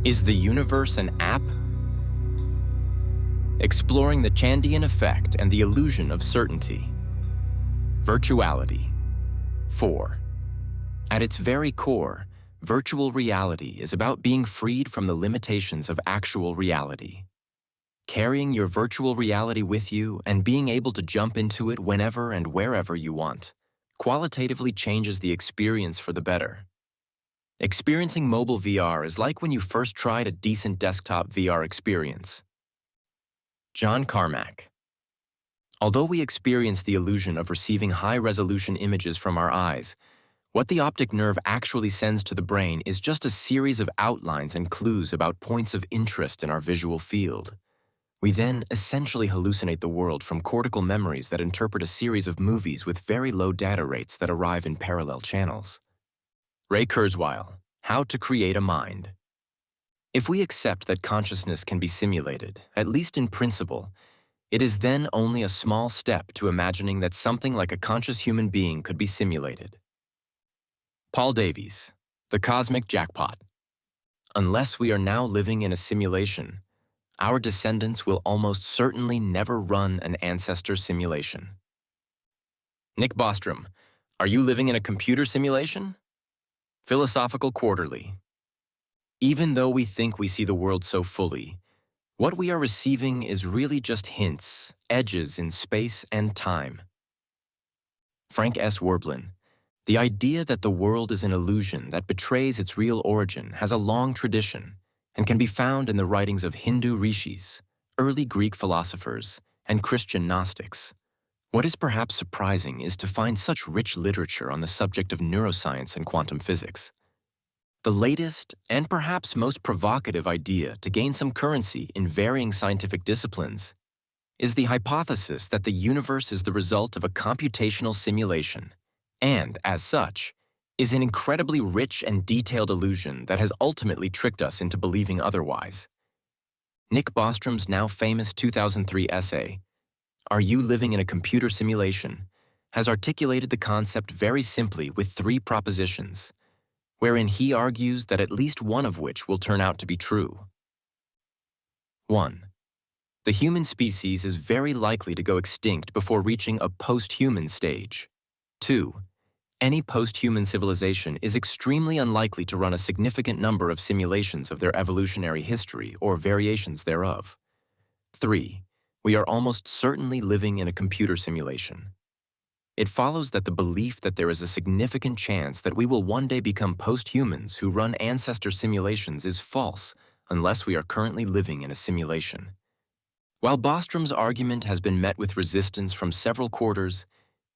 Is the universe an app? Exploring the Chandian Effect and the illusion of certainty. Virtuality. 4. At its very core, virtual reality is about being freed from the limitations of actual reality. Carrying your virtual reality with you and being able to jump into it whenever and wherever you want qualitatively changes the experience for the better. Experiencing mobile VR is like when you first tried a decent desktop VR experience. John Carmack. Although we experience the illusion of receiving high-resolution images from our eyes, what the optic nerve actually sends to the brain is just a series of outlines and clues about points of interest in our visual field. We then essentially hallucinate the world from cortical memories that interpret a series of movies with very low data rates that arrive in parallel channels. Ray Kurzweil, How to Create a Mind. If we accept that consciousness can be simulated, at least in principle, it is then only a small step to imagining that something like a conscious human being could be simulated. Paul Davies, The Cosmic Jackpot. Unless we are now living in a simulation, our descendants will almost certainly never run an ancestor simulation. Nick Bostrom, Are you living in a computer simulation? Philosophical Quarterly. Even though we think we see the world so fully, what we are receiving is really just hints, edges in space and time. Frank S. Werblin. The idea that the world is an illusion that betrays its real origin has a long tradition and can be found in the writings of Hindu rishis, early Greek philosophers, and Christian Gnostics. What is perhaps surprising is to find such rich literature on the subject of neuroscience and quantum physics. The latest and perhaps most provocative idea to gain some currency in varying scientific disciplines is the hypothesis that the universe is the result of a computational simulation and, as such, is an incredibly rich and detailed illusion that has ultimately tricked us into believing otherwise. Nick Bostrom's now famous 2003 essay, Are You Living in a Computer Simulation?, has articulated the concept very simply with 3 propositions, wherein he argues that at least one of which will turn out to be true. 1. The human species is very likely to go extinct before reaching a post-human stage. 2. Any post-human civilization is extremely unlikely to run a significant number of simulations of their evolutionary history or variations thereof. 3. We are almost certainly living in a computer simulation. It follows that the belief that there is a significant chance that we will one day become post-humans who run ancestor simulations is false unless we are currently living in a simulation. While Bostrom's argument has been met with resistance from several quarters,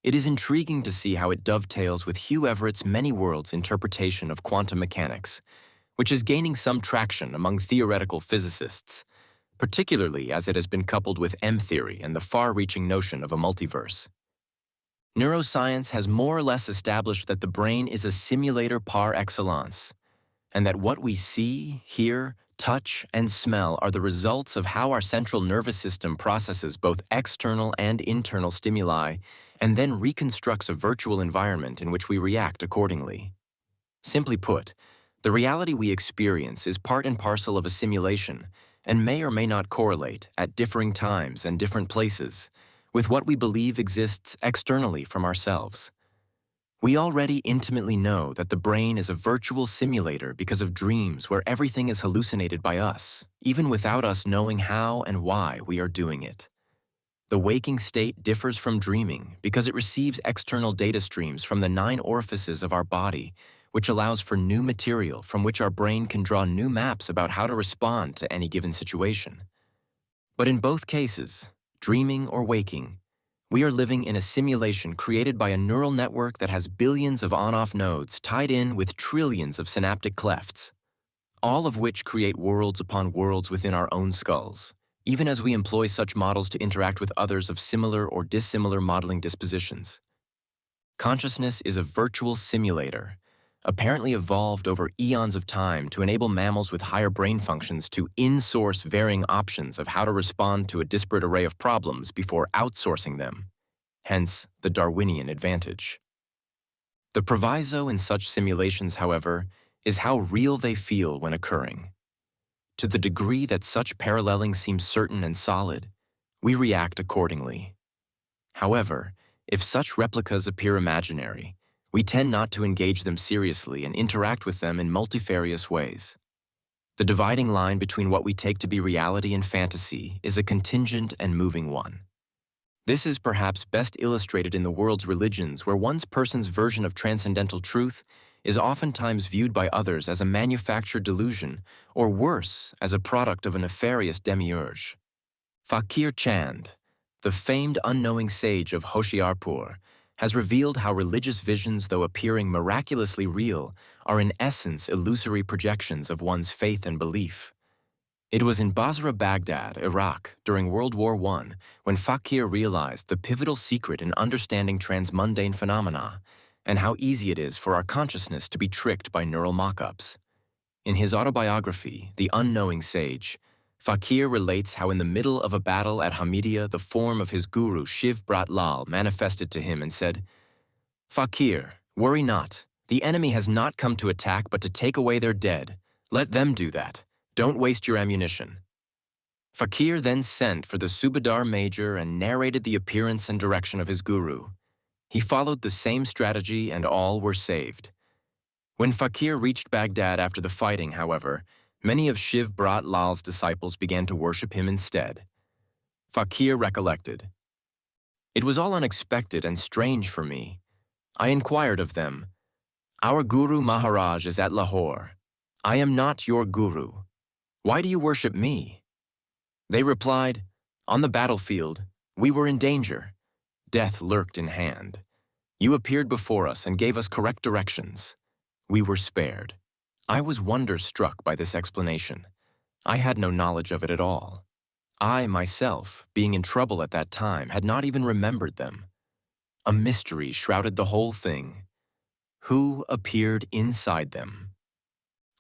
it is intriguing to see how it dovetails with Hugh Everett's many worlds interpretation of quantum mechanics, which is gaining some traction among theoretical physicists, particularly as it has been coupled with M-theory and the far-reaching notion of a multiverse. Neuroscience has more or less established that the brain is a simulator par excellence, and that what we see, hear, touch, and smell are the results of how our central nervous system processes both external and internal stimuli and then reconstructs a virtual environment in which we react accordingly. Simply put, the reality we experience is part and parcel of a simulation and may or may not correlate at differing times and different places with what we believe exists externally from ourselves. We already intimately know that the brain is a virtual simulator because of dreams where everything is hallucinated by us, even without us knowing how and why we are doing it. The waking state differs from dreaming because it receives external data streams from the 9 orifices of our body, which allows for new material from which our brain can draw new maps about how to respond to any given situation. But in both cases, dreaming or waking, we are living in a simulation created by a neural network that has billions of on-off nodes tied in with trillions of synaptic clefts, all of which create worlds upon worlds within our own skulls, even as we employ such models to interact with others of similar or dissimilar modeling dispositions. Consciousness is a virtual simulator, apparently evolved over eons of time to enable mammals with higher brain functions to in-source varying options of how to respond to a disparate array of problems before outsourcing them, hence the Darwinian advantage. The proviso in such simulations, however, is how real they feel when occurring. To the degree that such paralleling seems certain and solid, we react accordingly. However, if such replicas appear imaginary, we tend not to engage them seriously and interact with them in multifarious ways. The dividing line between what we take to be reality and fantasy is a contingent and moving one. This is perhaps best illustrated in the world's religions, where one person's version of transcendental truth is oftentimes viewed by others as a manufactured delusion, or worse, as a product of a nefarious demiurge. Fakir Chand, the famed unknowing sage of Hoshiarpur, has revealed how religious visions, though appearing miraculously real, are in essence illusory projections of one's faith and belief. It was in Basra, Baghdad, Iraq, during World War I, when Fakir realized the pivotal secret in understanding transmundane phenomena and how easy it is for our consciousness to be tricked by neural mock-ups. In his autobiography, The Unknowing Sage, Fakir relates how in the middle of a battle at Hamidiya, the form of his guru Shiv Brat Lal manifested to him and said, "Fakir, worry not. The enemy has not come to attack but to take away their dead. Let them do that. Don't waste your ammunition." Fakir then sent for the Subadar Major and narrated the appearance and direction of his guru. He followed the same strategy and all were saved. When Fakir reached Baghdad after the fighting, however, many of Shiv Brat Lal's disciples began to worship him instead. Fakir recollected, "It was all unexpected and strange for me. I inquired of them, 'Our Guru Maharaj is at Lahore. I am not your Guru. Why do you worship me?' They replied, 'On the battlefield, we were in danger. Death lurked in hand. You appeared before us and gave us correct directions. We were spared.' I was wonder-struck by this explanation. I had no knowledge of it at all. I, myself, being in trouble at that time, had not even remembered them. A mystery shrouded the whole thing. Who appeared inside them?"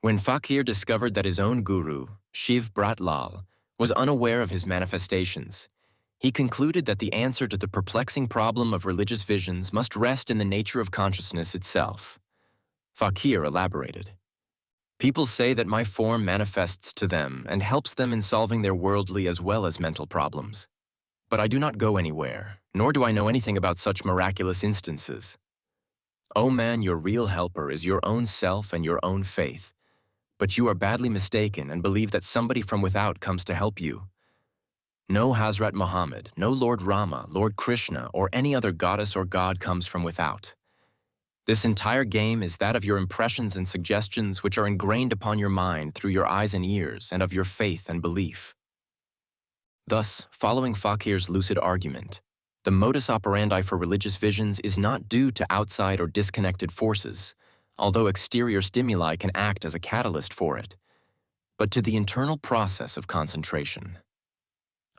When Fakir discovered that his own guru, Shiv Brat Lal, was unaware of his manifestations, he concluded that the answer to the perplexing problem of religious visions must rest in the nature of consciousness itself. Fakir elaborated, "People say that my form manifests to them and helps them in solving their worldly as well as mental problems. But I do not go anywhere, nor do I know anything about such miraculous instances. O man, your real helper is your own self and your own faith. But you are badly mistaken and believe that somebody from without comes to help you. No Hazrat Muhammad, no Lord Rama, Lord Krishna, or any other goddess or god comes from without. This entire game is that of your impressions and suggestions which are ingrained upon your mind through your eyes and ears and of your faith and belief." Thus, following Fakir's lucid argument, the modus operandi for religious visions is not due to outside or disconnected forces, although exterior stimuli can act as a catalyst for it, but to the internal process of concentration.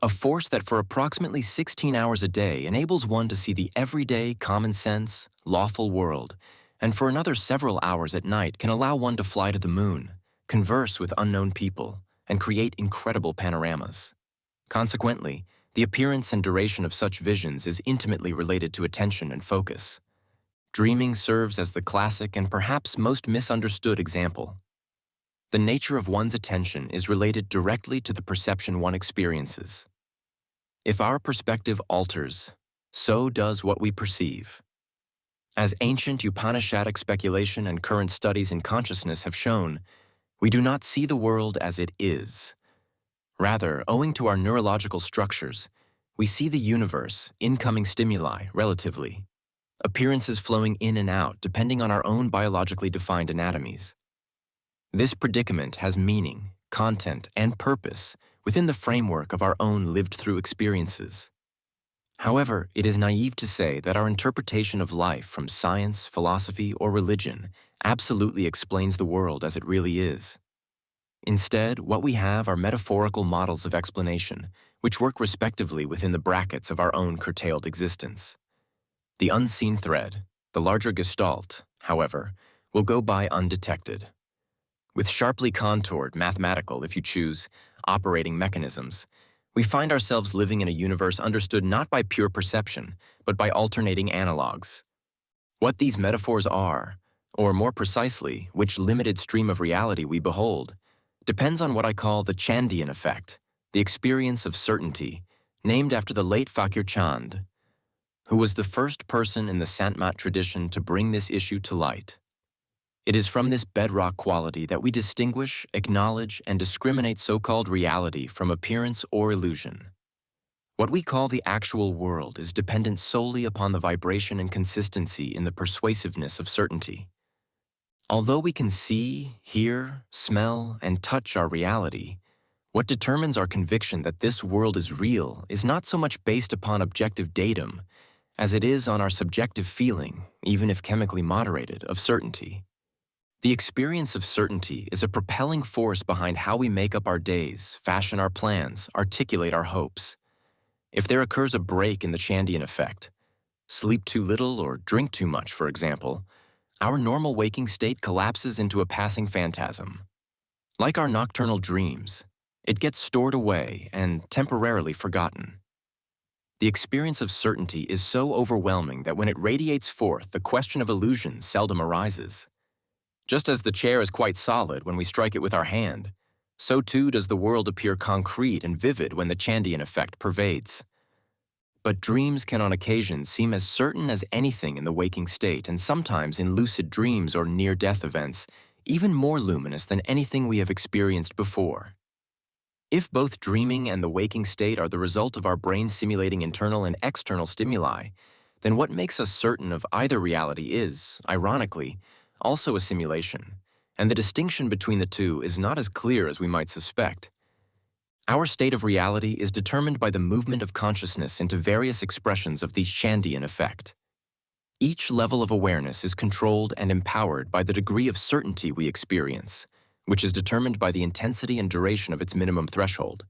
A force that for approximately 16 hours a day enables one to see the everyday, common sense, lawful world, and for another several hours at night can allow one to fly to the moon, converse with unknown people, and create incredible panoramas. Consequently, the appearance and duration of such visions is intimately related to attention and focus. Dreaming serves as the classic and perhaps most misunderstood example. The nature of one's attention is related directly to the perception one experiences. If our perspective alters, so does what we perceive. As ancient Upanishadic speculation and current studies in consciousness have shown, we do not see the world as it is. Rather, owing to our neurological structures, we see the universe, incoming stimuli, relatively, appearances flowing in and out depending on our own biologically defined anatomies. This predicament has meaning, content, and purpose within the framework of our own lived-through experiences. However, it is naive to say that our interpretation of life from science, philosophy, or religion absolutely explains the world as it really is. Instead, what we have are metaphorical models of explanation, which work respectively within the brackets of our own curtailed existence. The unseen thread, the larger gestalt, however, will go by undetected. With sharply contoured, mathematical, if you choose, operating mechanisms, we find ourselves living in a universe understood not by pure perception, but by alternating analogs. What these metaphors are, or more precisely, which limited stream of reality we behold, depends on what I call the Chandian Effect, the experience of certainty, named after the late Fakir Chand, who was the first person in the Santmat tradition to bring this issue to light. It is from this bedrock quality that we distinguish, acknowledge, and discriminate so-called reality from appearance or illusion. What we call the actual world is dependent solely upon the vibration and consistency in the persuasiveness of certainty. Although we can see, hear, smell, and touch our reality, what determines our conviction that this world is real is not so much based upon objective datum as it is on our subjective feeling, even if chemically moderated, of certainty. The experience of certainty is a propelling force behind how we make up our days, fashion our plans, articulate our hopes. If there occurs a break in the Chandian effect, sleep too little or drink too much, for example, our normal waking state collapses into a passing phantasm. Like our nocturnal dreams, it gets stored away and temporarily forgotten. The experience of certainty is so overwhelming that when it radiates forth, the question of illusion seldom arises. Just as the chair is quite solid when we strike it with our hand, so too does the world appear concrete and vivid when the Chandian effect pervades. But dreams can on occasion seem as certain as anything in the waking state, and sometimes in lucid dreams or near-death events, even more luminous than anything we have experienced before. If both dreaming and the waking state are the result of our brain simulating internal and external stimuli, then what makes us certain of either reality is, ironically, also a simulation, and the distinction between the two is not as clear as we might suspect. Our state of reality is determined by the movement of consciousness into various expressions of the Chandian effect. Each level of awareness is controlled and empowered by the degree of certainty we experience, which is determined by the intensity and duration of its minimum threshold,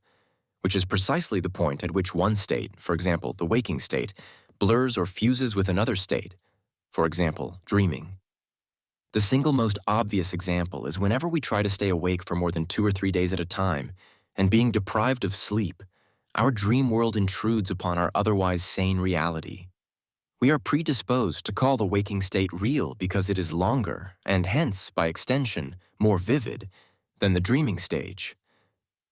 which is precisely the point at which one state, for example, the waking state, blurs or fuses with another state, for example, dreaming. The single most obvious example is whenever we try to stay awake for more than 2 or 3 days at a time, and being deprived of sleep, our dream world intrudes upon our otherwise sane reality. We are predisposed to call the waking state real because it is longer, and hence, by extension, more vivid, than the dreaming stage.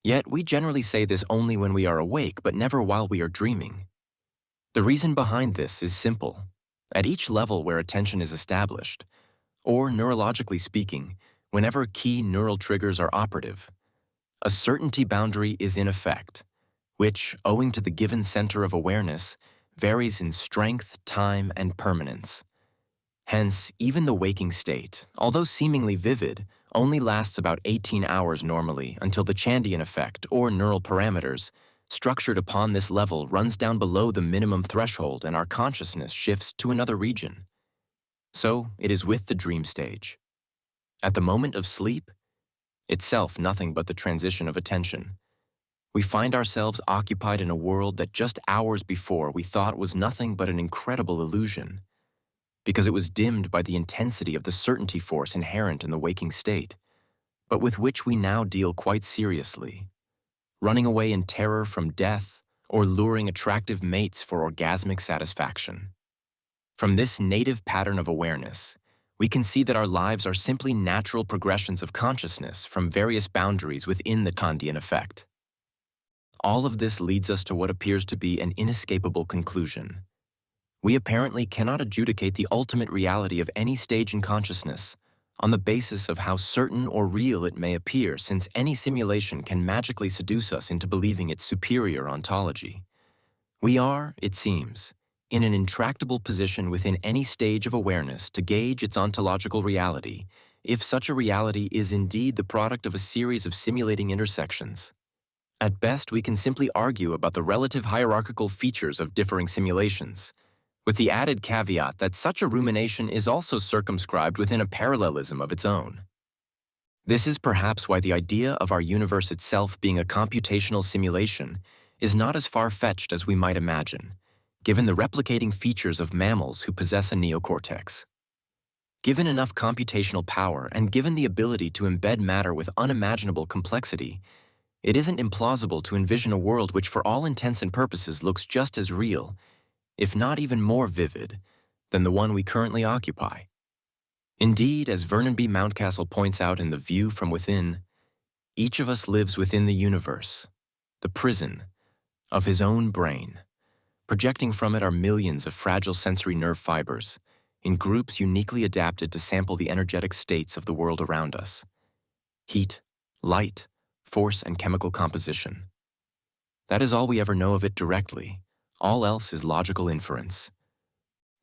Yet we generally say this only when we are awake, but never while we are dreaming. The reason behind this is simple. At each level where attention is established, or neurologically speaking, whenever key neural triggers are operative, a certainty boundary is in effect, which, owing to the given center of awareness, varies in strength, time, and permanence. Hence, even the waking state, although seemingly vivid, only lasts about 18 hours normally until the Chandian effect, or neural parameters, structured upon this level runs down below the minimum threshold and our consciousness shifts to another region. So, it is with the dream stage. At the moment of sleep, itself nothing but the transition of attention, we find ourselves occupied in a world that just hours before we thought was nothing but an incredible illusion, because it was dimmed by the intensity of the certainty force inherent in the waking state, but with which we now deal quite seriously, running away in terror from death or luring attractive mates for orgasmic satisfaction. From this native pattern of awareness, we can see that our lives are simply natural progressions of consciousness from various boundaries within the Chandian effect. All of this leads us to what appears to be an inescapable conclusion. We apparently cannot adjudicate the ultimate reality of any stage in consciousness on the basis of how certain or real it may appear, since any simulation can magically seduce us into believing its superior ontology. We are, it seems, in an intractable position within any stage of awareness to gauge its ontological reality, if such a reality is indeed the product of a series of simulating intersections. At best, we can simply argue about the relative hierarchical features of differing simulations, with the added caveat that such a rumination is also circumscribed within a parallelism of its own. This is perhaps why the idea of our universe itself being a computational simulation is not as far-fetched as we might imagine, given the replicating features of mammals who possess a neocortex. Given enough computational power and given the ability to embed matter with unimaginable complexity, it isn't implausible to envision a world which for all intents and purposes looks just as real, if not even more vivid, than the one we currently occupy. Indeed, as Vernon B. Mountcastle points out in The View from Within, Each of us lives within the universe, the prison of his own brain. Projecting from it are millions of fragile sensory nerve fibers, in groups uniquely adapted to sample the energetic states of the world around us. Heat, light, force, and chemical composition. That is all we ever know of it directly. All else is logical inference.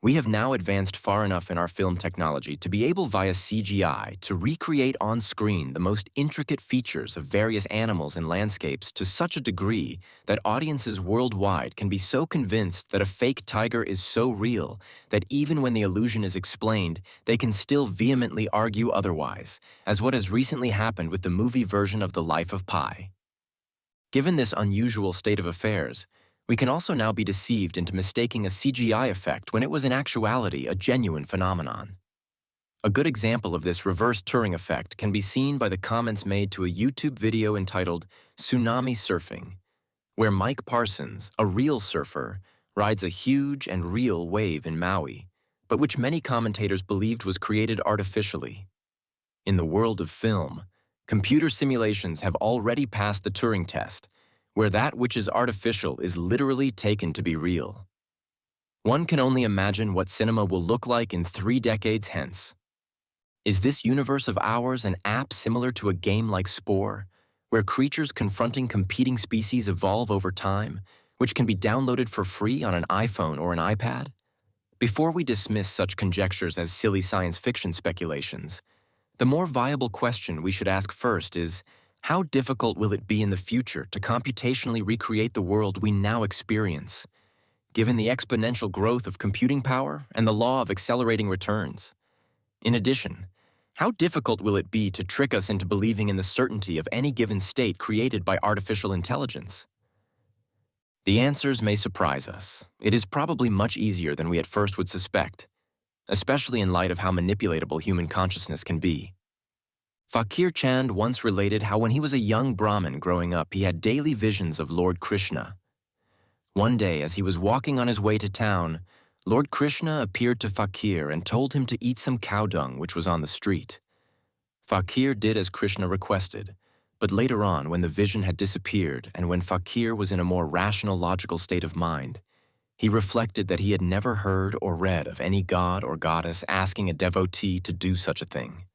We have now advanced far enough in our film technology to be able via CGI to recreate on screen the most intricate features of various animals and landscapes to such a degree that audiences worldwide can be so convinced that a fake tiger is so real that even when the illusion is explained, they can still vehemently argue otherwise, as what has recently happened with the movie version of The Life of Pi. Given this unusual state of affairs, we can also now be deceived into mistaking a CGI effect when it was in actuality a genuine phenomenon. A good example of this reverse Turing effect can be seen by the comments made to a YouTube video entitled Tsunami Surfing, where Mike Parsons, a real surfer, rides a huge and real wave in Maui, but which many commentators believed was created artificially. In the world of film, computer simulations have already passed the Turing test, where that which is artificial is literally taken to be real. One can only imagine what cinema will look like in 3 decades hence. Is this universe of ours an app similar to a game like Spore, where creatures confronting competing species evolve over time, which can be downloaded for free on an iPhone or an iPad? Before we dismiss such conjectures as silly science fiction speculations, the more viable question we should ask first is, how difficult will it be in the future to computationally recreate the world we now experience, given the exponential growth of computing power and the law of accelerating returns? In addition, how difficult will it be to trick us into believing in the certainty of any given state created by artificial intelligence? The answers may surprise us. It is probably much easier than we at first would suspect, especially in light of how manipulatable human consciousness can be. Fakir Chand once related how when he was a young Brahmin growing up, he had daily visions of Lord Krishna. One day, as he was walking on his way to town, Lord Krishna appeared to Fakir and told him to eat some cow dung which was on the street. Fakir did as Krishna requested, but later on, when the vision had disappeared and when Fakir was in a more rational, logical state of mind, he reflected that he had never heard or read of any god or goddess asking a devotee to do such a thing.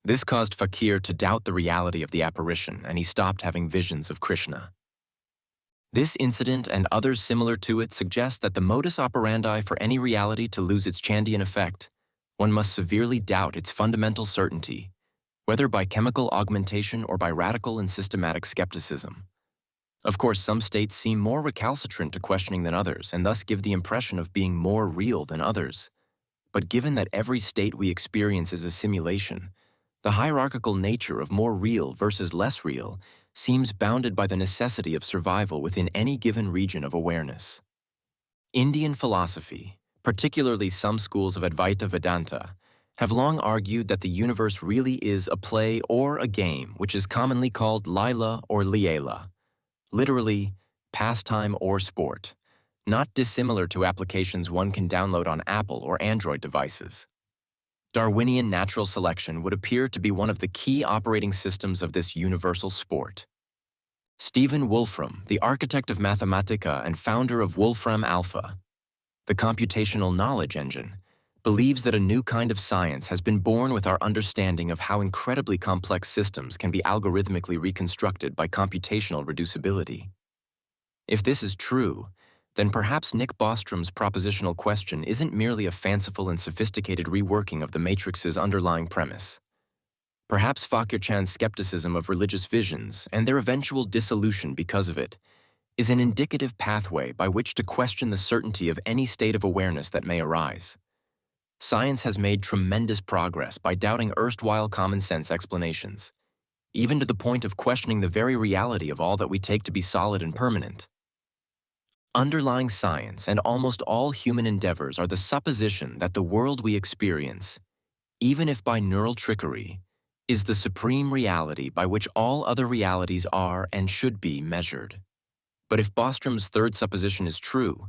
This caused Fakir to doubt the reality of the apparition, and he stopped having visions of Krishna. This incident and others similar to it suggest that the modus operandi for any reality to lose its Chandian effect, one must severely doubt its fundamental certainty, whether by chemical augmentation or by radical and systematic skepticism. Of course, some states seem more recalcitrant to questioning than others, and thus give the impression of being more real than others. But given that every state we experience is a simulation, the hierarchical nature of more real versus less real seems bounded by the necessity of survival within any given region of awareness. Indian philosophy, particularly some schools of Advaita Vedanta, have long argued that the universe really is a play or a game, which is commonly called Lila or Liela, literally pastime or sport, not dissimilar to applications one can download on Apple or Android devices. Darwinian natural selection would appear to be one of the key operating systems of this universal sport. Stephen Wolfram, the architect of Mathematica and founder of Wolfram Alpha, the computational knowledge engine, believes that a new kind of science has been born with our understanding of how incredibly complex systems can be algorithmically reconstructed by computational reducibility. If this is true, then perhaps Nick Bostrom's propositional question isn't merely a fanciful and sophisticated reworking of the Matrix's underlying premise. Perhaps Fakir Chand's skepticism of religious visions and their eventual dissolution because of it is an indicative pathway by which to question the certainty of any state of awareness that may arise. Science has made tremendous progress by doubting erstwhile common-sense explanations, even to the point of questioning the very reality of all that we take to be solid and permanent. Underlying science and almost all human endeavors are the supposition that the world we experience, even if by neural trickery, is the supreme reality by which all other realities are and should be measured. But if Bostrom's third supposition is true,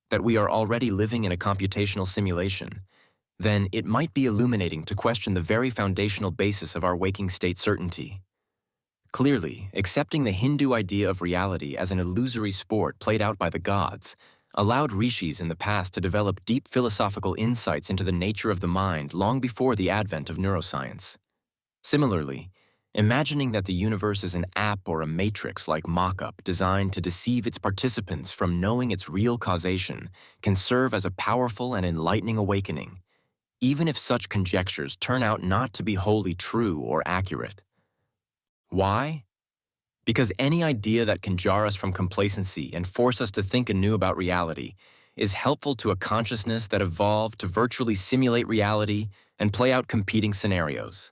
that we are already living in a computational simulation, then it might be illuminating to question the very foundational basis of our waking state certainty. Clearly, accepting the Hindu idea of reality as an illusory sport played out by the gods allowed rishis in the past to develop deep philosophical insights into the nature of the mind long before the advent of neuroscience. Similarly, imagining that the universe is an app or a matrix like mock-up designed to deceive its participants from knowing its real causation can serve as a powerful and enlightening awakening, even if such conjectures turn out not to be wholly true or accurate. Why? Because any idea that can jar us from complacency and force us to think anew about reality is helpful to a consciousness that evolved to virtually simulate reality and play out competing scenarios.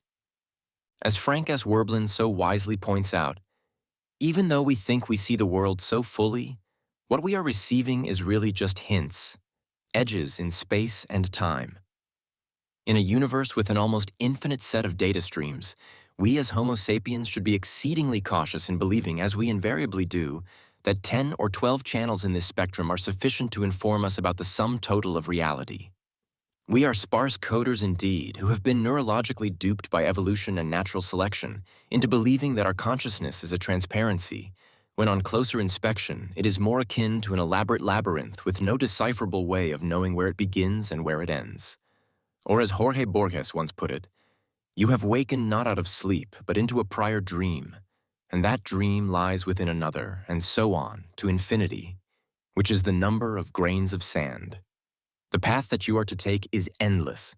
As Frank S. Werblin so wisely points out, even though we think we see the world so fully, what we are receiving is really just hints, edges in space and time. In a universe with an almost infinite set of data streams, we as Homo sapiens should be exceedingly cautious in believing, as we invariably do, that 10 or 12 channels in this spectrum are sufficient to inform us about the sum total of reality. We are sparse coders indeed, who have been neurologically duped by evolution and natural selection into believing that our consciousness is a transparency, when on closer inspection, it is more akin to an elaborate labyrinth with no decipherable way of knowing where it begins and where it ends. Or as Jorge Borges once put it, "You have wakened not out of sleep, but into a prior dream, and that dream lies within another, and so on, to infinity, which is the number of grains of sand. The path that you are to take is endless,